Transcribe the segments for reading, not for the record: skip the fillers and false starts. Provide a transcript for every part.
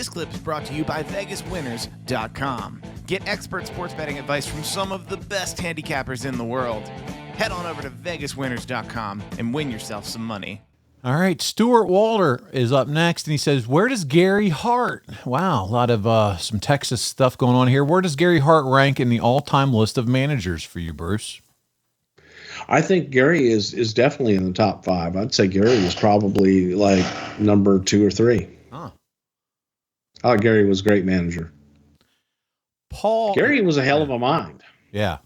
This clip is brought to you by VegasWinners.com. Get expert sports betting advice from some of the best handicappers in the world. Head on over to VegasWinners.com and win yourself some money. All right, Stuart Walter is up next, and he says, where does Gary Hart? Wow, a lot of some Texas stuff going on here. Where does Gary Hart rank in the all-time list of managers for you, Bruce? I think Gary is definitely in the top 5. I'd say Gary is probably like number 2 or 3. Huh. I thought Gary was a great manager. Gary was a hell of a mind. Yeah.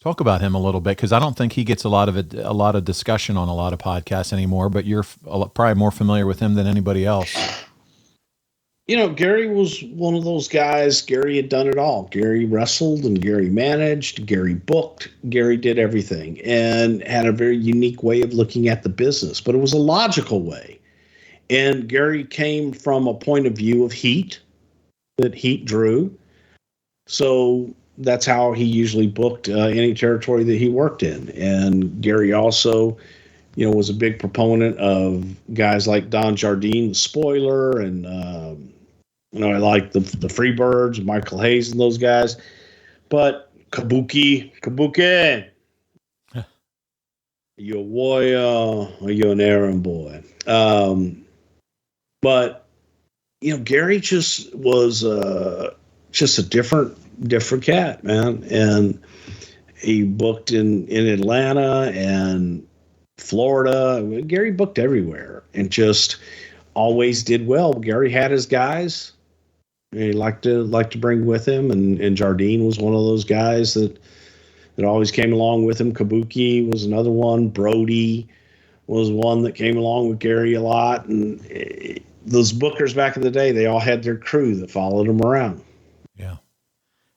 Talk about him a little bit, because I don't think he gets a lot of discussion on a lot of podcasts anymore, but you're probably more familiar with him than anybody else. You know, Gary was one of those guys. Gary had done it all. Gary wrestled and Gary managed, Gary booked, Gary did everything, and had a very unique way of looking at the business, but it was a logical way. And Gary came from a point of view of heat, that heat drew. So that's how he usually booked any territory that he worked in. And Gary also, you know, was a big proponent of guys like Don Jardine, the Spoiler, and you know, I like the Freebirds, Michael Hayes, and those guys. But Kabuki, you a warrior or you an errand boy? But you know, Gary just was just a different cat, man. And he booked in Atlanta and Florida. Gary booked everywhere and just always did well. Gary had his guys he liked to bring with him, and Jardine was one of those guys that always came along with him. Kabuki was another one. Brody was one that came along with Gary a lot. And those bookers back in the day, they all had their crew that followed them around. Yeah.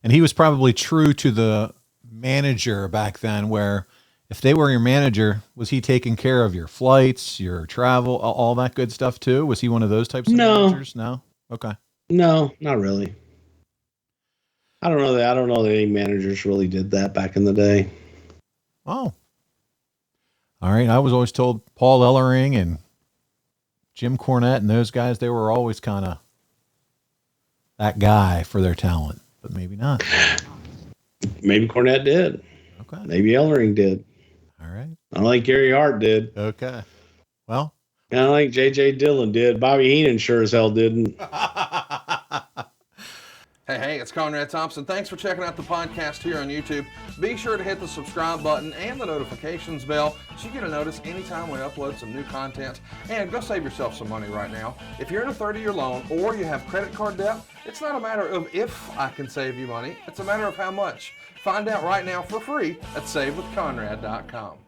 And he was probably true to the manager back then, where if they were your manager, was he taking care of your flights, your travel, all that good stuff too? Was he one of those types of managers? No. Okay. No, not really. I don't know that any managers really did that back in the day. Oh. All right. I was always told Paul Ellering and Jim Cornette and those guys, they were always kind of that guy for their talent, but maybe not. Maybe Cornette did. Okay. Maybe Ellering did. All right. I don't think Gary Hart did. Okay. Well, I don't think J.J. Dillon did. Bobby Heenan sure as hell didn't. Hey, it's Conrad Thompson. Thanks for checking out the podcast here on YouTube. Be sure to hit the subscribe button and the notifications bell so you get a notice anytime we upload some new content. And go save yourself some money right now. If you're in a 30-year loan or you have credit card debt, it's not a matter of if I can save you money. It's a matter of how much. Find out right now for free at SaveWithConrad.com.